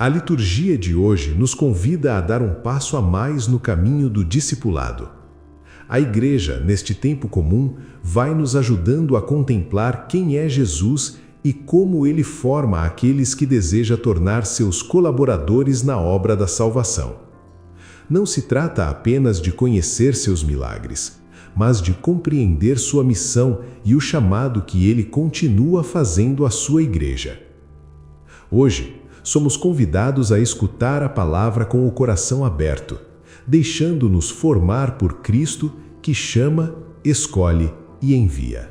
A liturgia de hoje nos convida a dar um passo a mais no caminho do discipulado. A Igreja, neste tempo comum, vai nos ajudando a contemplar quem é Jesus e como ele forma aqueles que deseja tornar seus colaboradores na obra da salvação. Não se trata apenas de conhecer seus milagres, mas de compreender sua missão e o chamado que ele continua fazendo à sua Igreja. Hoje, somos convidados a escutar a palavra com o coração aberto, deixando-nos formar por Cristo que chama, escolhe e envia.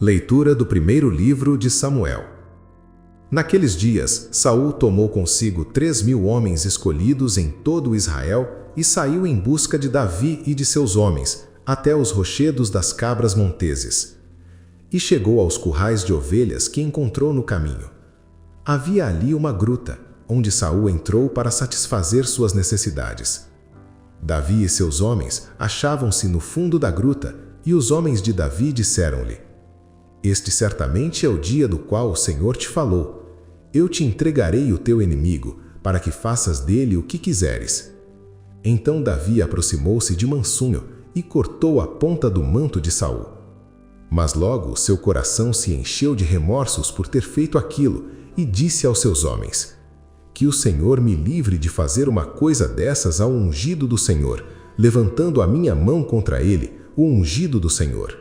Leitura do primeiro livro de Samuel. Naqueles dias, Saul tomou consigo 3.000 homens escolhidos em todo Israel e saiu em busca de Davi e de seus homens, até os rochedos das cabras monteses. E chegou aos currais de ovelhas que encontrou no caminho. Havia ali uma gruta, onde Saul entrou para satisfazer suas necessidades. Davi e seus homens achavam-se no fundo da gruta, e os homens de Davi disseram-lhe: Este certamente é o dia do qual o Senhor te falou. Eu te entregarei o teu inimigo, para que faças dele o que quiseres. Então Davi aproximou-se de mansunho e cortou a ponta do manto de Saul. Mas logo seu coração se encheu de remorsos por ter feito aquilo, e disse aos seus homens: Que o Senhor me livre de fazer uma coisa dessas ao ungido do Senhor, levantando a minha mão contra ele, o ungido do Senhor.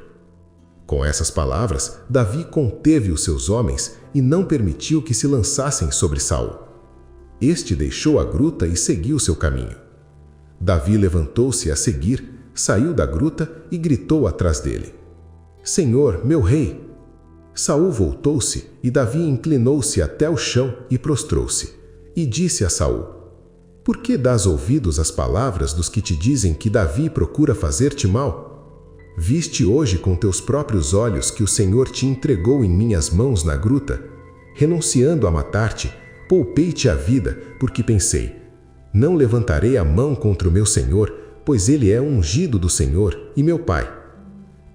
Com essas palavras, Davi conteve os seus homens e não permitiu que se lançassem sobre Saul. Este deixou a gruta e seguiu seu caminho. Davi levantou-se a seguir, saiu da gruta e gritou atrás dele: Senhor, meu rei! Saul voltou-se e Davi inclinou-se até o chão e prostrou-se, e disse a Saul: Por que dás ouvidos às palavras dos que te dizem que Davi procura fazer-te mal? Viste hoje com teus próprios olhos que o Senhor te entregou em minhas mãos na gruta. Renunciando a matar-te, poupei-te a vida, porque pensei: Não levantarei a mão contra o meu Senhor, pois ele é ungido do Senhor e meu pai.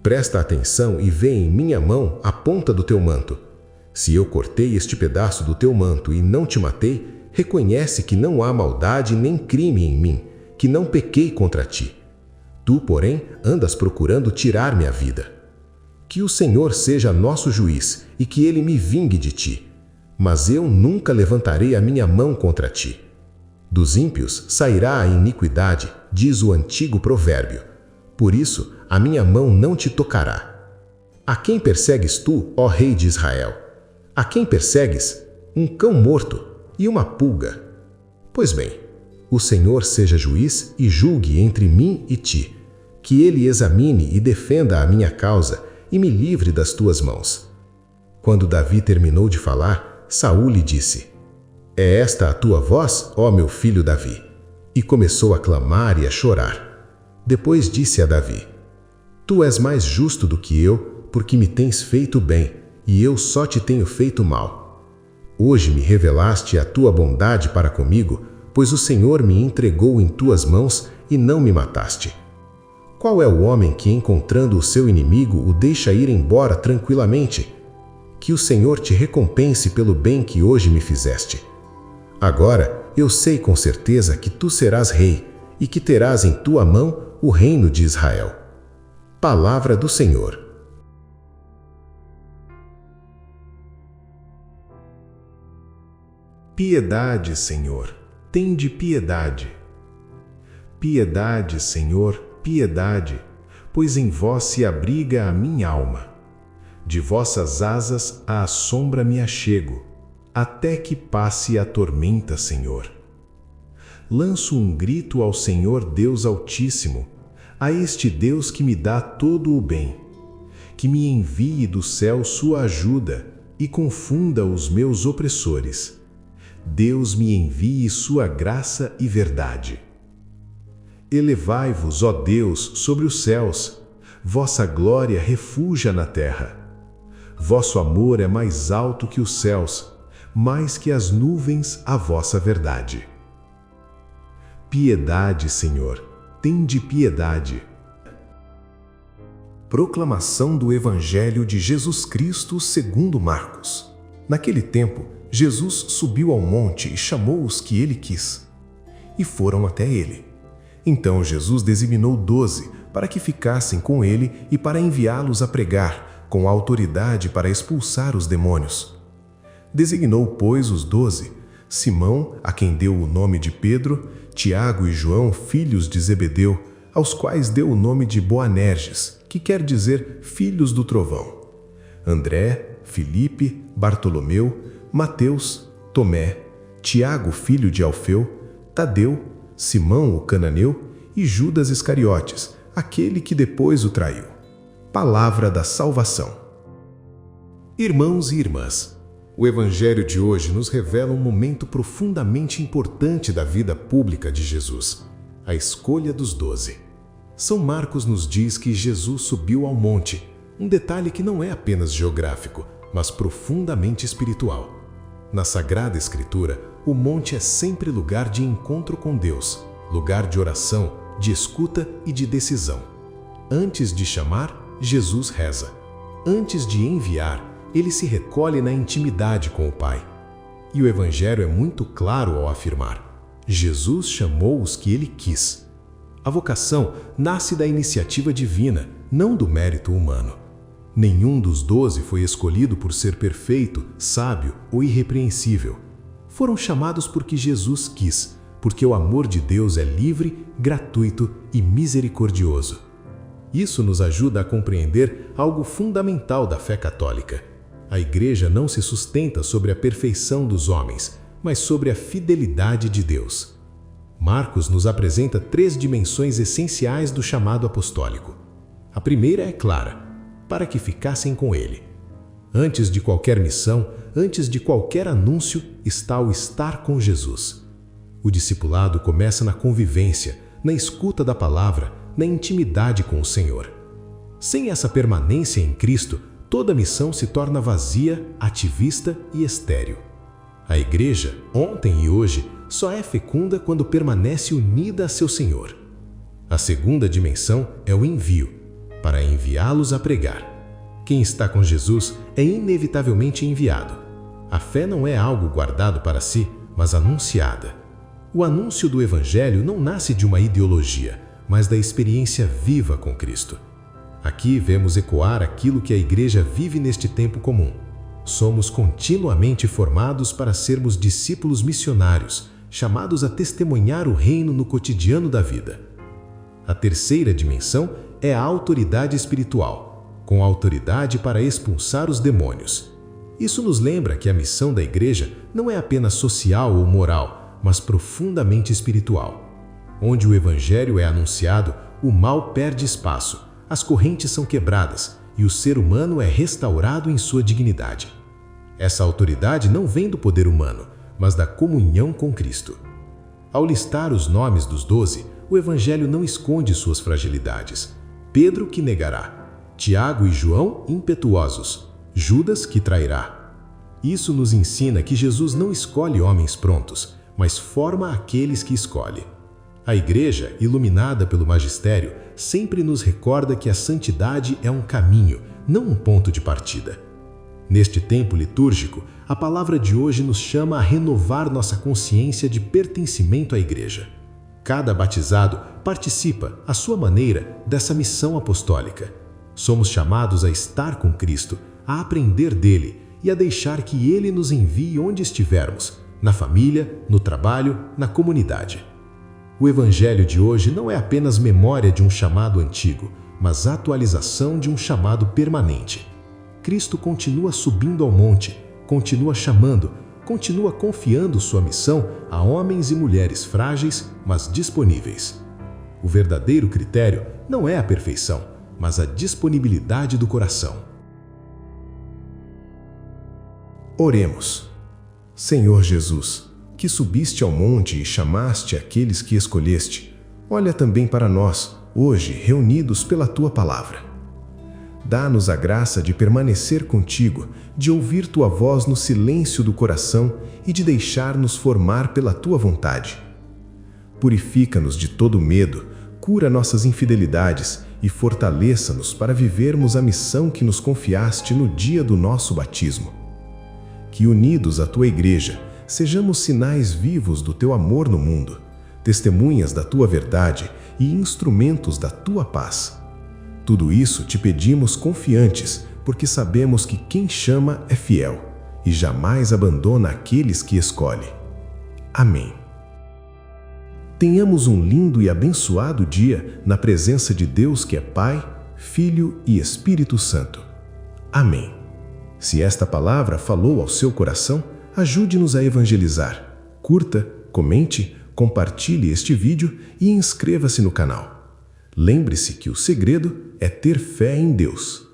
Presta atenção e vê em minha mão a ponta do teu manto. Se eu cortei este pedaço do teu manto e não te matei, reconhece que não há maldade nem crime em mim, que não pequei contra ti. Tu, porém, andas procurando tirar-me a vida. Que o Senhor seja nosso juiz e que ele me vingue de ti. Mas eu nunca levantarei a minha mão contra ti. Dos ímpios sairá a iniquidade, diz o antigo provérbio. Por isso, a minha mão não te tocará. A quem persegues tu, ó rei de Israel? A quem persegues? Um cão morto e uma pulga. Pois bem, o Senhor seja juiz e julgue entre mim e ti, que ele examine e defenda a minha causa e me livre das tuas mãos. Quando Davi terminou de falar, Saul lhe disse: É esta a tua voz, ó meu filho Davi? E começou a clamar e a chorar. Depois disse a Davi: Tu és mais justo do que eu, porque me tens feito bem, e eu só te tenho feito mal. Hoje me revelaste a tua bondade para comigo, pois o Senhor me entregou em tuas mãos e não me mataste. Qual é o homem que, encontrando o seu inimigo, o deixa ir embora tranquilamente? Que o Senhor te recompense pelo bem que hoje me fizeste. Agora eu sei com certeza que tu serás rei, e que terás em tua mão o reino de Israel. Palavra do Senhor. Piedade, Senhor, tende piedade. Piedade, Senhor, piedade, pois em vós se abriga a minha alma. De vossas asas à sombra me achego, até que passe a tormenta, Senhor. Lanço um grito ao Senhor Deus Altíssimo, a este Deus que me dá todo o bem, que me envie do céu sua ajuda e confunda os meus opressores. Deus me envie sua graça e verdade. Elevai-vos, ó Deus, sobre os céus, vossa glória refuja na terra. Vosso amor é mais alto que os céus, mais que as nuvens a vossa verdade. Piedade, Senhor, tende piedade. Proclamação do Evangelho de Jesus Cristo segundo Marcos. Naquele tempo, Jesus subiu ao monte e chamou os que ele quis. E foram até ele. Então Jesus designou 12 para que ficassem com ele e para enviá-los a pregar, com autoridade para expulsar os demônios. Designou, pois, os 12, Simão, a quem deu o nome de Pedro, Tiago e João, filhos de Zebedeu, aos quais deu o nome de Boanerges, que quer dizer filhos do trovão, André, Filipe, Bartolomeu, Mateus, Tomé, Tiago, filho de Alfeu, Tadeu, Simão, o cananeu, e Judas Iscariotes, aquele que depois o traiu. Palavra da salvação. Irmãos e irmãs, o Evangelho de hoje nos revela um momento profundamente importante da vida pública de Jesus, a escolha dos 12. São Marcos nos diz que Jesus subiu ao monte, um detalhe que não é apenas geográfico, mas profundamente espiritual. Na Sagrada Escritura, o monte é sempre lugar de encontro com Deus, lugar de oração, de escuta e de decisão. Antes de chamar, Jesus reza. Antes de enviar, ele se recolhe na intimidade com o Pai. E o Evangelho é muito claro ao afirmar: Jesus chamou os que ele quis. A vocação nasce da iniciativa divina, não do mérito humano. Nenhum dos 12 foi escolhido por ser perfeito, sábio ou irrepreensível. Foram chamados porque Jesus quis, porque o amor de Deus é livre, gratuito e misericordioso. Isso nos ajuda a compreender algo fundamental da fé católica. A Igreja não se sustenta sobre a perfeição dos homens, mas sobre a fidelidade de Deus. Marcos nos apresenta 3 dimensões essenciais do chamado apostólico. A primeira é clara: para que ficassem com ele. Antes de qualquer missão, antes de qualquer anúncio, está o estar com Jesus. O discipulado começa na convivência, na escuta da palavra, na intimidade com o Senhor. Sem essa permanência em Cristo, toda missão se torna vazia, ativista e estéril. A Igreja, ontem e hoje, só é fecunda quando permanece unida a seu Senhor. A segunda dimensão é o envio, para enviá-los a pregar. Quem está com Jesus é inevitavelmente enviado. A fé não é algo guardado para si, mas anunciada. O anúncio do Evangelho não nasce de uma ideologia, mas da experiência viva com Cristo. Aqui vemos ecoar aquilo que a Igreja vive neste tempo comum. Somos continuamente formados para sermos discípulos missionários, chamados a testemunhar o reino no cotidiano da vida. A terceira dimensão é a autoridade espiritual, com autoridade para expulsar os demônios. Isso nos lembra que a missão da Igreja não é apenas social ou moral, mas profundamente espiritual. Onde o Evangelho é anunciado, o mal perde espaço, as correntes são quebradas e o ser humano é restaurado em sua dignidade. Essa autoridade não vem do poder humano, mas da comunhão com Cristo. Ao listar os nomes dos 12, o Evangelho não esconde suas fragilidades. Pedro que negará, Tiago e João impetuosos, Judas que trairá. Isso nos ensina que Jesus não escolhe homens prontos, mas forma aqueles que escolhe. A Igreja, iluminada pelo magistério, sempre nos recorda que a santidade é um caminho, não um ponto de partida. Neste tempo litúrgico, a palavra de hoje nos chama a renovar nossa consciência de pertencimento à Igreja. Cada batizado participa, à sua maneira, dessa missão apostólica. Somos chamados a estar com Cristo, a aprender dele e a deixar que ele nos envie onde estivermos, na família, no trabalho, na comunidade. O Evangelho de hoje não é apenas memória de um chamado antigo, mas atualização de um chamado permanente. Cristo continua subindo ao monte, continua chamando, continua confiando sua missão a homens e mulheres frágeis, mas disponíveis. O verdadeiro critério não é a perfeição, mas a disponibilidade do coração. Oremos. Senhor Jesus, que subiste ao monte e chamaste aqueles que escolheste, olha também para nós, hoje reunidos pela Tua palavra. Dá-nos a graça de permanecer contigo, de ouvir Tua voz no silêncio do coração e de deixar-nos formar pela Tua vontade. Purifica-nos de todo medo, cura nossas infidelidades e fortaleça-nos para vivermos a missão que nos confiaste no dia do nosso batismo. que, unidos à Tua Igreja, sejamos sinais vivos do Teu amor no mundo, testemunhas da Tua verdade e instrumentos da Tua paz. Tudo isso te pedimos confiantes, porque sabemos que quem chama é fiel e jamais abandona aqueles que escolhe. Amém. Tenhamos um lindo e abençoado dia na presença de Deus que é Pai, Filho e Espírito Santo. Amém. Se esta palavra falou ao seu coração, ajude-nos a evangelizar. Curta, comente, compartilhe este vídeo e inscreva-se no canal. Lembre-se que o segredo é ter fé em Deus.